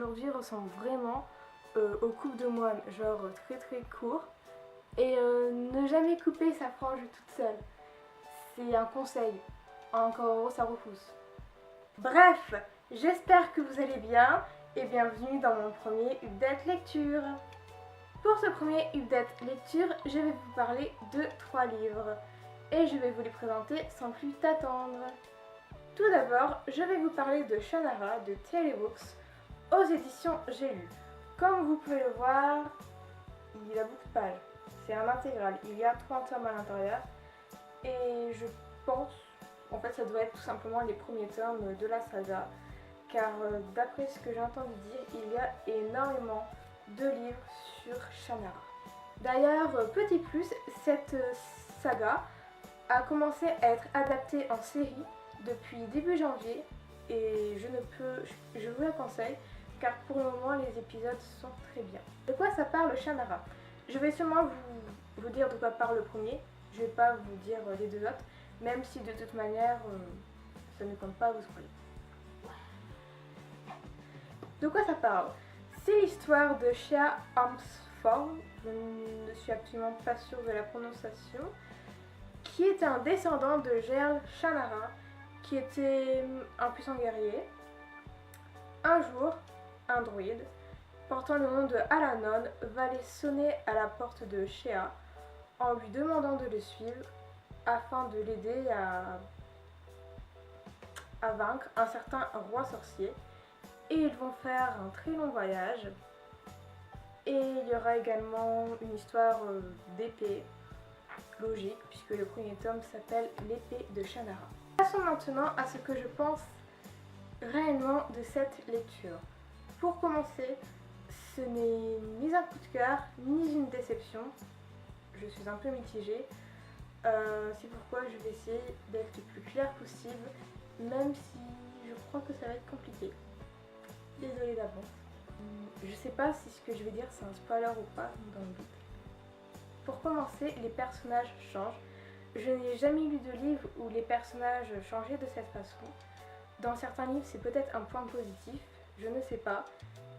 aujourd'hui ressemble vraiment aux coupes de moine, genre très court. Et ne jamais couper sa frange toute seule. C'est un conseil. Encore ça repousse. Bref, j'espère que vous allez bien et bienvenue dans mon premier update lecture. Pour ce premier update lecture, je vais vous parler de 3 livres et je vais vous les présenter sans plus t'attendre. Tout d'abord, je vais vous parler de Shannara de TLA Books aux éditions J'ai lu. Comme vous pouvez le voir, il a beaucoup de pages. C'est un intégral, il y a 3 tomes à l'intérieur et je pense, en fait ça doit être tout simplement les premiers tomes de la saga car d'après ce que j'ai entendu dire, il y a énormément de livres sur Shannara. D'ailleurs, petit plus, cette saga a commencé à être adaptée en série depuis début janvier et je vous la conseille car pour le moment les épisodes sont très bien. De quoi ça parle Shannara? Je vais seulement vous dire de quoi parle le premier, je ne vais pas vous dire les deux autres, même si de toute manière ça ne compte pas à vous spoiler. De quoi ça parle? C'est l'histoire de Shea Armstrong, je ne suis absolument pas sûre de la prononciation, qui est un descendant de Gerl Shannara, qui était un puissant guerrier. Un jour, un druide, portant le nom de Alanon, va aller sonner à la porte de Shea en lui demandant de le suivre afin de l'aider à vaincre un certain roi sorcier. Et ils vont faire un très long voyage. Et il y aura également une histoire d'épée, logique, puisque le premier tome s'appelle L'épée de Shannara. Passons maintenant à ce que je pense réellement de cette lecture. Pour commencer, ce n'est ni un coup de cœur, ni une déception. Je suis un peu mitigée. C'est pourquoi je vais essayer d'être le plus clair possible, même si je crois que ça va être compliqué. Désolée d'avance. Je sais pas si ce que je vais dire c'est un spoiler ou pas, dans le doute. Pour commencer, les personnages changent. Je n'ai jamais lu de livre où les personnages changeaient de cette façon. Dans certains livres, c'est peut-être un point positif, je ne sais pas,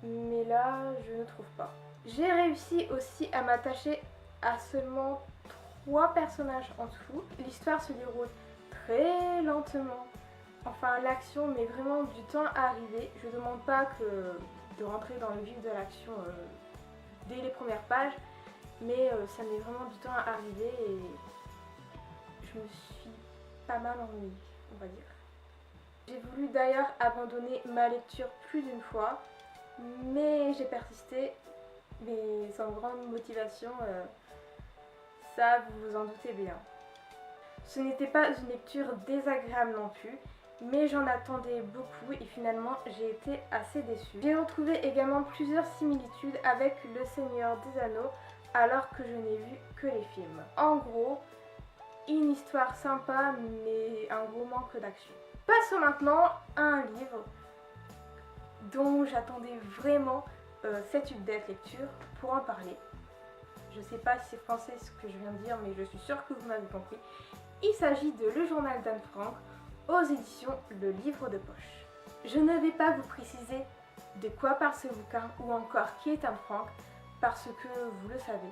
mais là, je ne trouve pas. J'ai réussi aussi à m'attacher à seulement 3 personnages en tout. L'histoire se déroule très lentement. Enfin, l'action met vraiment du temps à arriver. Je ne demande pas de rentrer dans le vif de l'action dès les premières pages, mais ça met vraiment du temps à arriver et je me suis pas mal ennuyée, on va dire. J'ai voulu d'ailleurs abandonner ma lecture plus d'une fois, mais j'ai persisté, mais sans grande motivation, ça vous vous en doutez bien. Ce n'était pas une lecture désagréable non plus, mais j'en attendais beaucoup et finalement j'ai été assez déçue. J'ai retrouvé également plusieurs similitudes avec Le Seigneur des Anneaux alors que je n'ai vu que les films. En gros, une histoire sympa mais un gros manque d'action. Passons maintenant à un livre dont j'attendais vraiment cette update lecture pour en parler. Je sais pas si c'est français ce que je viens de dire, mais je suis sûre que vous m'avez compris. Il s'agit de Le Journal d'Anne Frank aux éditions Le Livre de Poche. Je ne vais pas vous préciser de quoi parle ce bouquin ou encore qui est Anne Frank parce que vous le savez,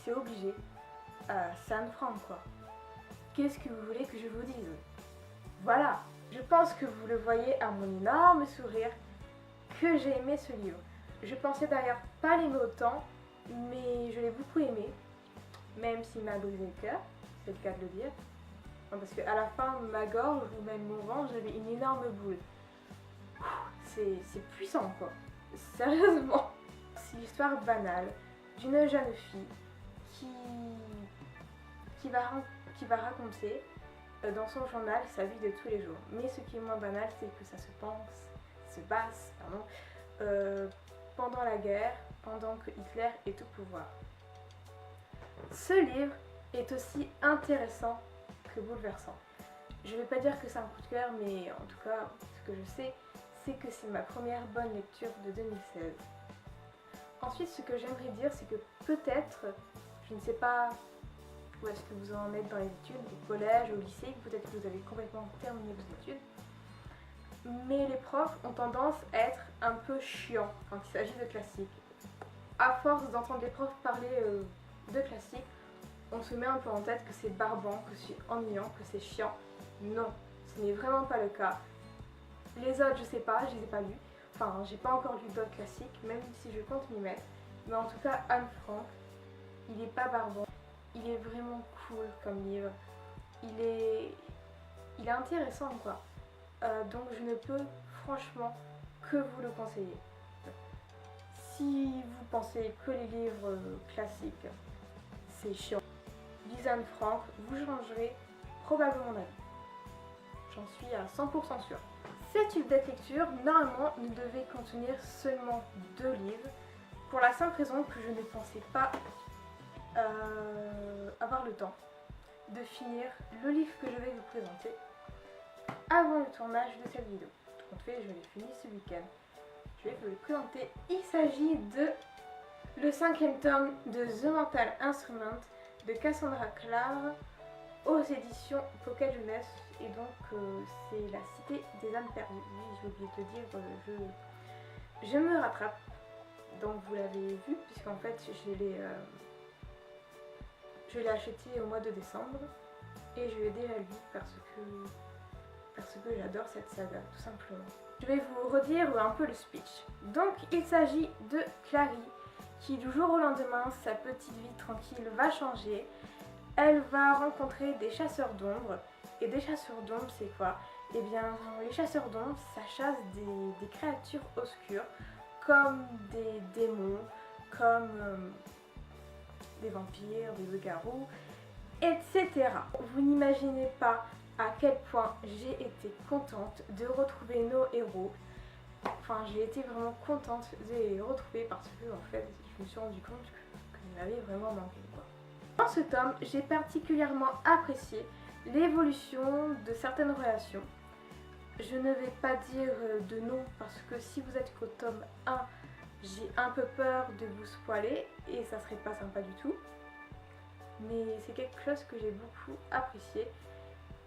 c'est obligé, c'est Anne Frank quoi. Qu'est-ce que vous voulez que je vous dise? Voilà, je pense que vous le voyez à mon énorme sourire que j'ai aimé ce livre. Je pensais d'ailleurs pas l'aimer autant, mais je l'ai beaucoup aimé, même s'il m'a brisé le cœur, c'est le cas de le dire. Parce qu'à la fin, ma gorge ou même mon ventre, j'avais une énorme boule. C'est puissant quoi, sérieusement. C'est l'histoire banale d'une jeune fille qui va raconter dans son journal sa vie de tous les jours. Mais ce qui est moins banal, c'est que ça se passe pendant la guerre, pendant que Hitler est au pouvoir. Ce livre est aussi intéressant que bouleversant. Je ne vais pas dire que c'est un coup de cœur, mais en tout cas, ce que je sais, c'est que c'est ma première bonne lecture de 2016. Ensuite, ce que j'aimerais dire, c'est que peut-être, je ne sais pas où est-ce que vous en êtes dans les études, au collège, au lycée, peut-être que vous avez complètement terminé vos études, mais les profs ont tendance à être un peu chiant quand il s'agit de classiques. À force d'entendre les profs parler de classiques, on se met un peu en tête que c'est barbant, que c'est ennuyant, que c'est chiant. Non, ce n'est vraiment pas le cas. Les autres, je sais pas, je les ai pas lus. Enfin, j'ai pas encore lu d'autres classiques, même si je compte m'y mettre. Mais en tout cas, Anne Frank, il est pas barbant. Il est vraiment cool comme livre. Il est intéressant quoi. Donc je ne peux franchement que vous le conseiller. Si vous pensez que les livres classiques c'est chiant, lisez Anne Frank, vous changerez probablement d'avis. J'en suis à 100% sûre. Cette update lecture, normalement, ne devait contenir seulement 2 livres, pour la simple raison que je ne pensais pas avoir le temps de finir le livre que je vais vous présenter avant le tournage de cette vidéo. Tout compte fait, je l'ai fini ce week-end. Je vais vous le présenter. Il s'agit de le 5e tome de The Mental Instrument de Cassandra Clare aux éditions Pocket Jeunesse. Et donc c'est la cité des âmes perdues. Oui, j'ai oublié de te dire, je me rattrape. Donc vous l'avez vu, puisqu'en fait je l'ai acheté au mois de décembre et je l'ai déjà lu parce que j'adore cette saga, tout simplement. Je vais vous redire un peu le speech. Donc il s'agit de Clary qui du jour au lendemain, sa petite vie tranquille va changer. Elle va rencontrer des chasseurs d'ombre. Et des chasseurs d'ombre, c'est quoi? Eh bien, les chasseurs d'ombre, ça chasse des créatures obscures, comme des démons, comme des vampires, des loups-garous, etc. Vous n'imaginez pas à quel point j'ai été contente de retrouver nos héros. Enfin, j'ai été vraiment contente de les retrouver parce que, en fait, je me suis rendu compte qu'ils m'avaient vraiment manqué, quoi. Dans ce tome, j'ai particulièrement apprécié l'évolution de certaines relations. Je ne vais pas dire de nom parce que si vous êtes qu'au tome 1, j'ai un peu peur de vous spoiler et ça serait pas sympa du tout. Mais c'est quelque chose que j'ai beaucoup apprécié.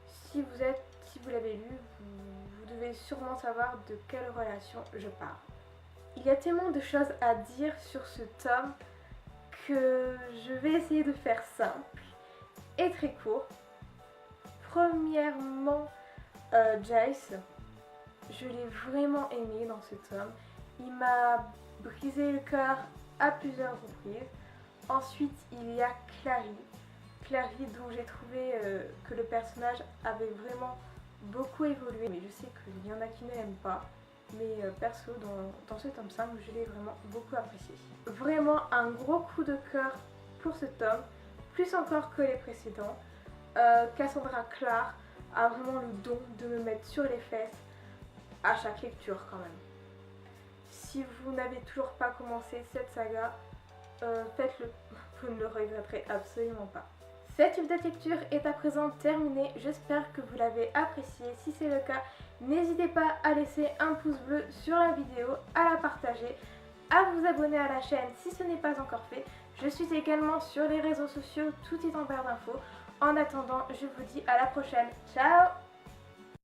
Si vous l'avez lu, vous devez sûrement savoir de quelle relation je parle. Il y a tellement de choses à dire sur ce tome que je vais essayer de faire simple et très court. Premièrement, Jace, je l'ai vraiment aimé dans ce tome. Il m'a brisé le cœur à plusieurs reprises. Ensuite, il y a Clary. Clary dont j'ai trouvé que le personnage avait vraiment beaucoup évolué. Mais je sais qu'il y en a qui ne l'aiment pas. Mais perso, dans ce tome 5, je l'ai vraiment beaucoup apprécié. Vraiment un gros coup de cœur pour ce tome, plus encore que les précédents. Cassandra Clare a vraiment le don de me mettre sur les fesses à chaque lecture quand même. Si vous n'avez toujours pas commencé cette saga, faites-le, vous ne le regretterez absolument pas. Cette update lecture est à présent terminée, j'espère que vous l'avez appréciée. Si c'est le cas, n'hésitez pas à laisser un pouce bleu sur la vidéo, à la partager, à vous abonner à la chaîne si ce n'est pas encore fait. Je suis également sur les réseaux sociaux, tout est en barre d'infos. En attendant, je vous dis à la prochaine. Ciao!